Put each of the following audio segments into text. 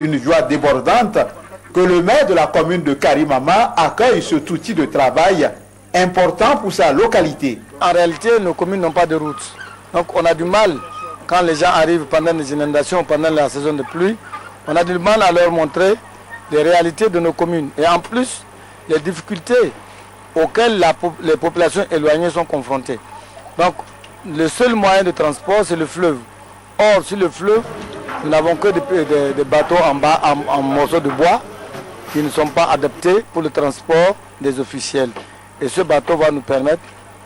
Une joie débordante que le maire de la commune de Karimama accueille cet outil de travail important pour sa localité. En réalité, nos communes n'ont pas de route. Donc on a du mal, quand les gens arrivent pendant les inondations, pendant la saison de pluie, on a du mal à leur montrer les réalités de nos communes. Et en plus, les difficultés auxquelles les populations éloignées sont confrontées. Donc le seul moyen de transport, c'est le fleuve. Or, sur le fleuve, nous n'avons que des bateaux en morceaux de bois qui ne sont pas adaptés pour le transport des officiels. Et ce bateau va nous permettre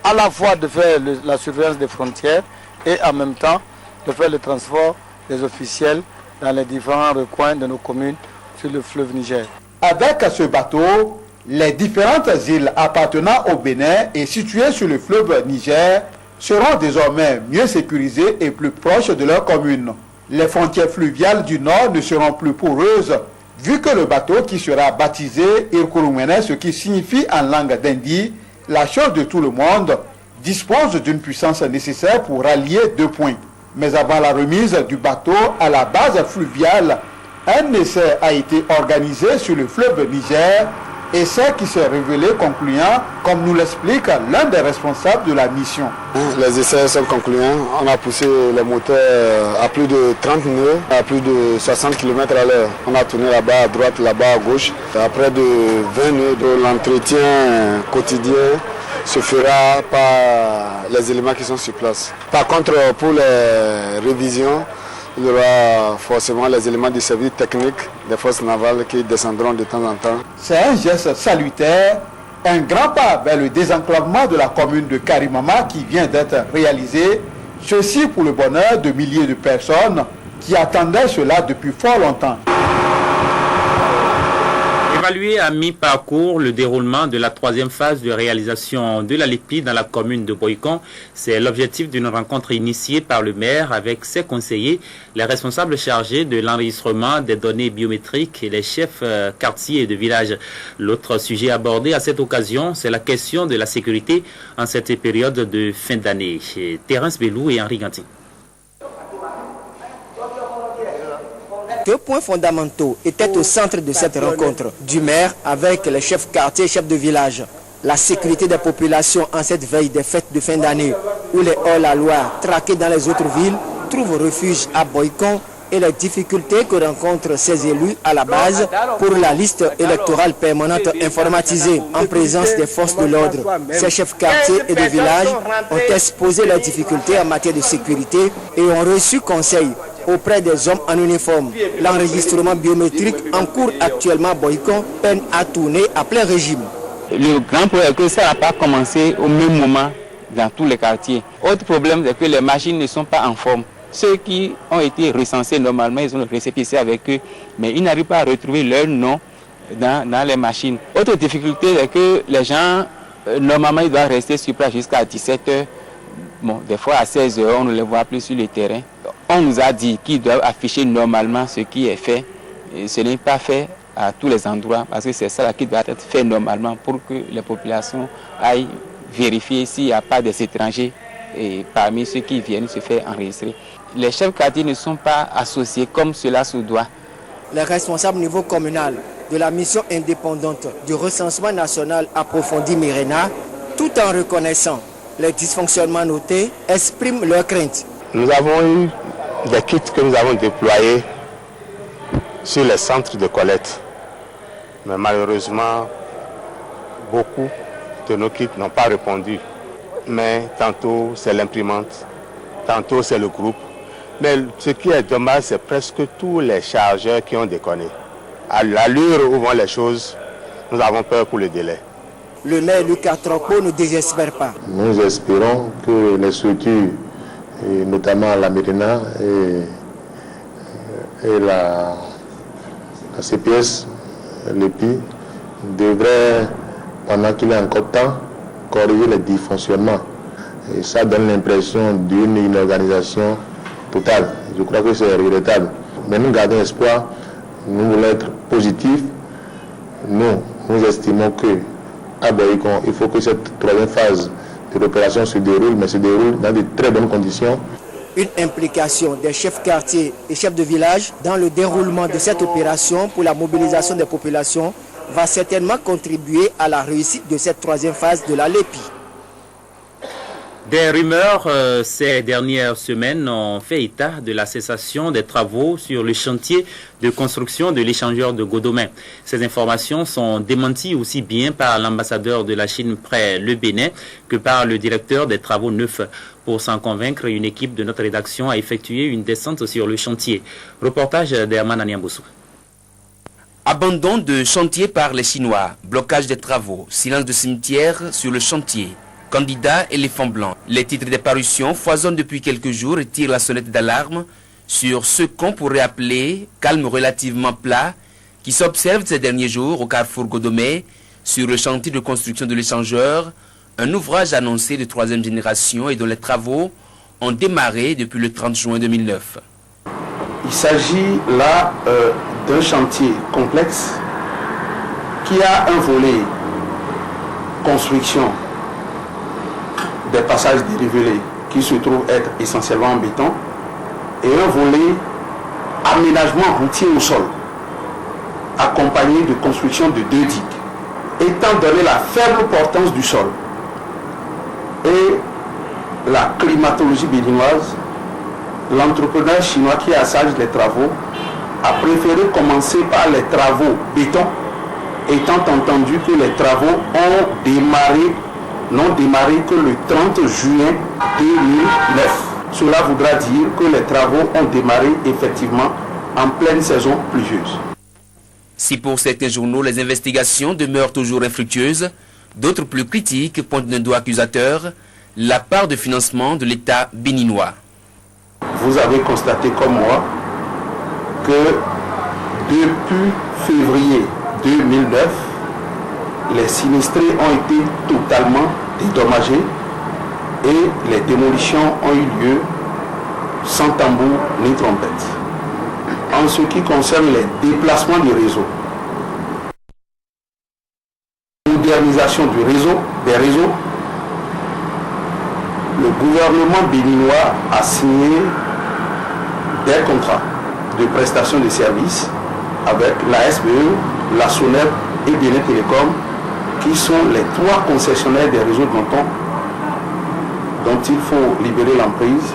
à la fois de faire la surveillance des frontières et en même temps de faire le transport des officiels dans les différents recoins de nos communes sur le fleuve Niger. Avec ce bateau, les différentes îles appartenant au Bénin et situées sur le fleuve Niger seront désormais mieux sécurisées et plus proches de leurs communes. Les frontières fluviales du Nord ne seront plus poreuses, vu que le bateau qui sera baptisé Irkurumene, ce qui signifie en langue d'Indi, la chose de tout le monde, dispose d'une puissance nécessaire pour rallier deux points. Mais avant la remise du bateau à la base fluviale, un essai a été organisé sur le fleuve Niger, essai qui s'est révélé concluant, comme nous l'explique l'un des responsables de la mission. Les essais sont concluants. On a poussé les moteurs à plus de 30 nœuds, à plus de 60 km à l'heure. On a tourné là-bas à droite, là-bas à gauche. À près de 20 nœuds. L'entretien quotidien se fera par les éléments qui sont sur place. Par contre, pour les révisions, il y aura forcément les éléments du service technique des forces navales qui descendront de temps en temps. C'est un geste salutaire, un grand pas vers le désenclavement de la commune de Karimama qui vient d'être réalisé. Ceci pour le bonheur de milliers de personnes qui attendaient cela depuis fort longtemps. Évaluer à mi-parcours le déroulement de la troisième phase de réalisation de la LEPI dans la commune de Boycon, c'est l'objectif d'une rencontre initiée par le maire avec ses conseillers, les responsables chargés de l'enregistrement des données biométriques et les chefs quartiers de village. L'autre sujet abordé à cette occasion, c'est la question de la sécurité en cette période de fin d'année. Terence Belou et Henri Gantin. Deux points fondamentaux étaient au centre de cette rencontre du maire avec les chefs quartiers et chefs de village. La sécurité des populations en cette veille des fêtes de fin d'année où les hors-la-loi traqués dans les autres villes trouvent refuge à Boycon et les difficultés que rencontrent ces élus à la base pour la liste électorale permanente informatisée en présence des forces de l'ordre. Ces chefs quartiers et de village ont exposé leurs difficultés en matière de sécurité et ont reçu conseil auprès des hommes en uniforme. L'enregistrement biométrique en cours actuellement à Boycon peine à tourner à plein régime. Le grand problème est que ça n'a pas commencé au même moment dans tous les quartiers. Autre problème, c'est que les machines ne sont pas en forme. Ceux qui ont été recensés normalement, ils ont le récépissé avec eux, mais ils n'arrivent pas à retrouver leur nom dans les machines. Autre difficulté, c'est que les gens, normalement, ils doivent rester sur place jusqu'à 17h. Bon, des fois à 16h, on ne les voit plus sur le terrain. On nous a dit qu'ils doivent afficher normalement ce qui est fait. Et ce n'est pas fait à tous les endroits, parce que c'est ça qui doit être fait normalement pour que les populations aillent vérifier s'il n'y a pas des étrangers et parmi ceux qui viennent se faire enregistrer. Les chefs quartiers ne sont pas associés comme cela se doit. Les responsables au niveau communal de la mission indépendante du recensement national approfondi Mirena, tout en reconnaissant les dysfonctionnements notés, expriment leurs craintes. Nous avons eu des kits que nous avons déployés sur les centres de collecte. Mais malheureusement, beaucoup de nos kits n'ont pas répondu. Mais tantôt c'est l'imprimante, tantôt c'est le groupe. Mais ce qui est dommage, c'est presque tous les chargeurs qui ont déconné. À l'allure où vont les choses, nous avons peur pour le délai. Le maire Lucas Tropo ne désespère pas. Nous espérons que les structures, et notamment la Mirena et la CPS, l'EPI, devraient, pendant qu'il y a encore temps, corriger les dysfonctionnements. Et ça donne l'impression d'une organisation totale. Je crois que c'est regrettable. Mais nous gardons espoir, nous voulons être positifs. Nous estimons que à Boycon, il faut que cette troisième phase de l'opération se déroule, mais se déroule dans de très bonnes conditions. Une implication des chefs quartiers et chefs de village dans le déroulement de cette opération pour la mobilisation des populations va certainement contribuer à la réussite de cette troisième phase de la LEPI. Des rumeurs ces dernières semaines ont fait état de la cessation des travaux sur le chantier de construction de l'échangeur de Godomè. Ces informations sont démenties aussi bien par l'ambassadeur de la Chine près le Bénin que par le directeur des travaux neufs. Pour s'en convaincre, une équipe de notre rédaction a effectué une descente sur le chantier. Reportage d'Herman Aniamboussou. Abandon de chantier par les Chinois, blocage des travaux, silence de cimetière sur le chantier. Candidat éléphant blanc. Les titres des parutions foisonnent depuis quelques jours et tirent la sonnette d'alarme sur ce qu'on pourrait appeler calme relativement plat qui s'observe ces derniers jours au carrefour Godomè sur le chantier de construction de l'échangeur, un ouvrage annoncé de troisième génération et dont les travaux ont démarré depuis le 30 juin 2009. Il s'agit là d'un chantier complexe qui a un volet construction des passages dénivelés qui se trouvent être essentiellement en béton et un volet aménagement routier au sol accompagné de construction de 2 digues. Étant donné la faible portance du sol et la climatologie béninoise, l'entrepreneur chinois qui assage les travaux a préféré commencer par les travaux béton, étant entendu que les travaux n'ont démarré que le 30 juin 2009. Cela voudra dire que les travaux ont démarré effectivement en pleine saison pluvieuse. Si pour certains journaux les investigations demeurent toujours infructueuses, d'autres plus critiques pointent d'un doigt accusateur la part de financement de l'État béninois. Vous avez constaté comme moi que depuis février 2009, les sinistrés ont été totalement dédommagés et les démolitions ont eu lieu sans tambour ni trompette. En ce qui concerne les déplacements du réseau, modernisation des réseaux, le gouvernement béninois a signé des contrats de prestation de services avec la SBE, la SONEP et Bénin Télécom, qui sont les 3 concessionnaires des réseaux dont il faut libérer l'emprise.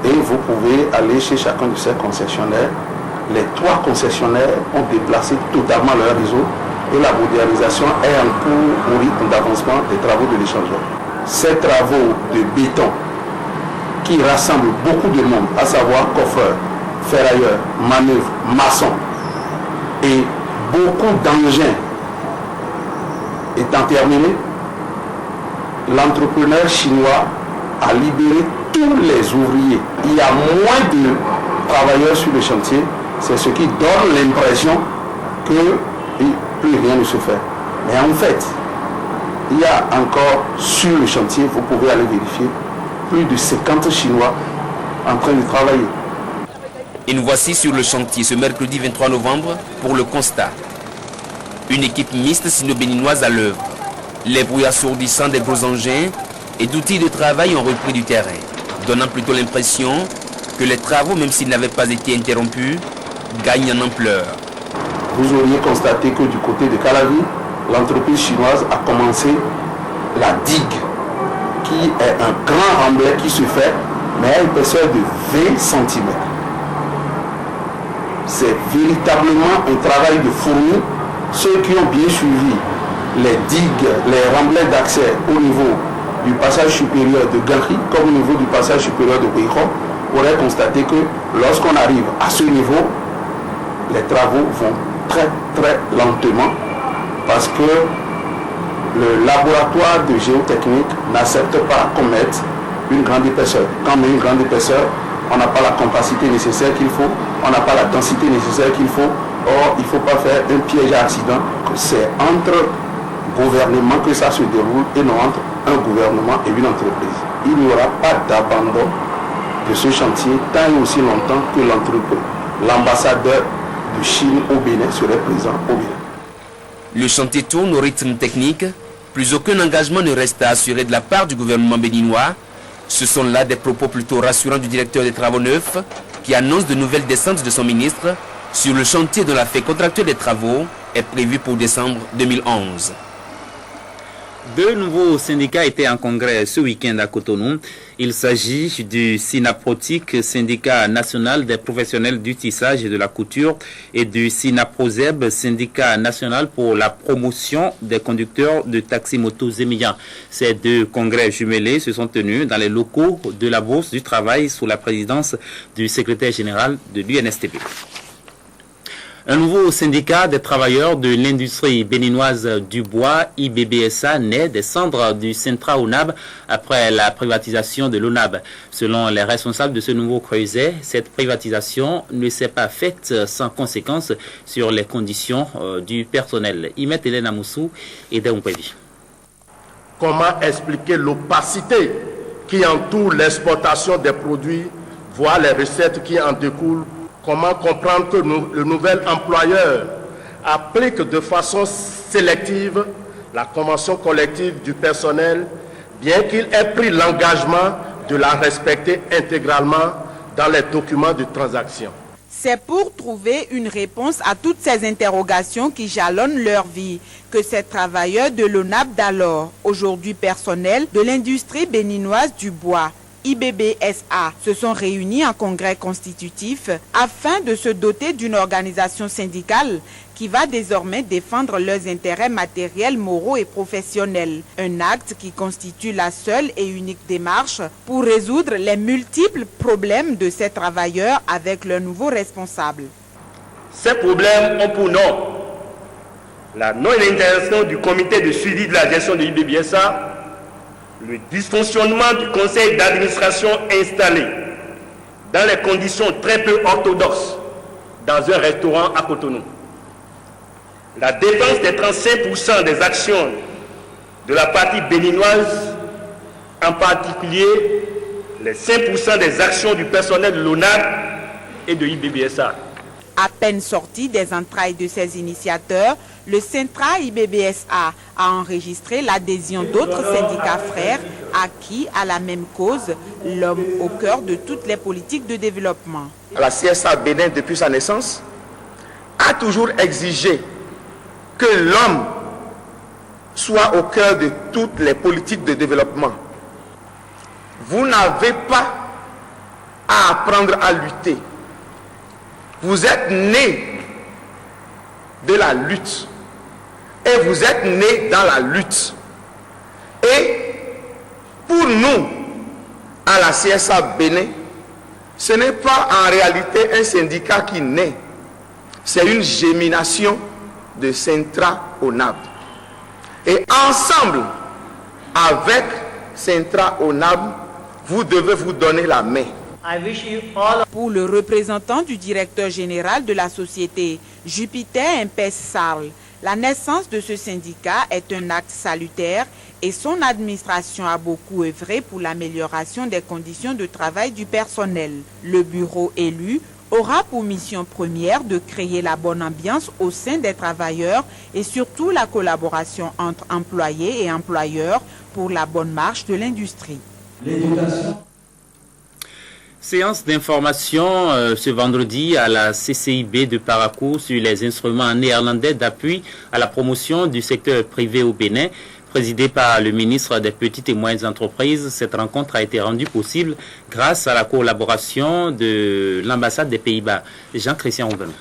Et vous pouvez aller chez chacun de ces concessionnaires. Les 3 concessionnaires ont déplacé totalement leur réseau et la modernisation est en cours au rythme d'avancement des travaux de l'échangeur. Ces travaux de béton qui rassemblent beaucoup de monde, à savoir coffreurs, ferrailleurs, manœuvres, maçons et beaucoup d'engins étant terminés, l'entrepreneur chinois a libéré tous les ouvriers. Il y a moins de travailleurs sur le chantier, c'est ce qui donne l'impression que plus rien ne se fait. Mais en fait, il y a encore sur le chantier, vous pouvez aller vérifier, plus de 50 Chinois en train de travailler. Et nous voici sur le chantier ce mercredi 23 novembre pour le constat. Une équipe mixte sino-béninoise à l'œuvre. Les bruits assourdissants des gros engins et d'outils de travail ont repris du terrain, donnant plutôt l'impression que les travaux, même s'ils n'avaient pas été interrompus, gagnent en ampleur. Vous auriez constaté que du côté de Calavi, l'entreprise chinoise a commencé la digue, qui est un grand remblai qui se fait, mais à une épaisseur de 20 cm. C'est véritablement un travail de fourmi. Ceux qui ont bien suivi les digues, les remblais d'accès au niveau du passage supérieur de Galerie, comme au niveau du passage supérieur de Boïkon, auraient constaté que lorsqu'on arrive à ce niveau, les travaux vont très lentement parce que le laboratoire de géotechnique n'accepte pas qu'on mette une grande épaisseur. Quand on met une grande épaisseur, on n'a pas la compacité nécessaire qu'il faut, on n'a pas la densité nécessaire qu'il faut. Or, il ne faut pas faire un piège à accident. C'est entre gouvernements que ça se déroule et non entre un gouvernement et une entreprise. Il n'y aura pas d'abandon de ce chantier tant et aussi longtemps que l'ambassadeur de Chine au Bénin serait présent au Bénin. Le chantier tourne au rythme technique. Plus aucun engagement ne reste à assurer de la part du gouvernement béninois. Ce sont là des propos plutôt rassurants du directeur des travaux neufs qui annonce de nouvelles descentes de son ministre sur le chantier dont la fait contractuelle des travaux est prévue pour décembre 2011. Deux nouveaux syndicats étaient en congrès ce week-end à Cotonou. Il s'agit du SINAPROTIC, syndicat national des professionnels du tissage et de la couture, et du SINAPROZEB, syndicat national pour la promotion des conducteurs de taxi moto Zémia. Ces deux congrès jumelés se sont tenus dans les locaux de la Bourse du Travail sous la présidence du secrétaire général de l'UNSTB. Un nouveau syndicat des travailleurs de l'industrie béninoise du bois, IBBSA, naît des cendres du Centra ONAB après la privatisation de l'ONAB. Selon les responsables de ce nouveau creuset, cette privatisation ne s'est pas faite sans conséquence sur les conditions du personnel. Imet Hélène Amoussou et Deompévi. Comment expliquer l'opacité qui entoure l'exportation des produits, voire les recettes qui en découlent? Comment comprendre que le nouvel employeur applique de façon sélective la convention collective du personnel, bien qu'il ait pris l'engagement de la respecter intégralement dans les documents de transaction? C'est pour trouver une réponse à toutes ces interrogations qui jalonnent leur vie que ces travailleurs de l'ONAB d'alors, aujourd'hui personnel de l'industrie béninoise du bois, IBBSA, se sont réunis en congrès constitutif afin de se doter d'une organisation syndicale qui va désormais défendre leurs intérêts matériels, moraux et professionnels. Un acte qui constitue la seule et unique démarche pour résoudre les multiples problèmes de ces travailleurs avec leurs nouveaux responsables. Ces problèmes ont pour nom la non-intervention du comité de suivi de la gestion de IBBSA, le dysfonctionnement du conseil d'administration installé dans les conditions très peu orthodoxes dans un restaurant à Cotonou, la défense des 35% des actions de la partie béninoise, en particulier les 5% des actions du personnel de l'ONAB et de IBBSA. À peine sorti des entrailles de ses initiateurs, le Centra IBBSA a enregistré l'adhésion d'autres syndicats frères acquis à la même cause, l'homme au cœur de toutes les politiques de développement. La CSA Bénin, depuis sa naissance, a toujours exigé que l'homme soit au cœur de toutes les politiques de développement. Vous n'avez pas à apprendre à lutter. Vous êtes né de la lutte et vous êtes né dans la lutte. Et pour nous, à la CSA Bénin, ce n'est pas en réalité un syndicat qui naît, c'est une gémination de Centra ONAB. Et ensemble, avec Centra ONAB, vous devez vous donner la main. Pour le représentant du directeur général de la société, Jupiter Impès Sarl, la naissance de ce syndicat est un acte salutaire et son administration a beaucoup œuvré pour l'amélioration des conditions de travail du personnel. Le bureau élu aura pour mission première de créer la bonne ambiance au sein des travailleurs et surtout la collaboration entre employés et employeurs pour la bonne marche de l'industrie. Séance d'information ce vendredi à la CCIB de Parakou sur les instruments néerlandais d'appui à la promotion du secteur privé au Bénin. Présidée par le ministre des Petites et Moyennes Entreprises, cette rencontre a été rendue possible grâce à la collaboration de l'ambassade des Pays-Bas. Jean-Christian Ouvenon.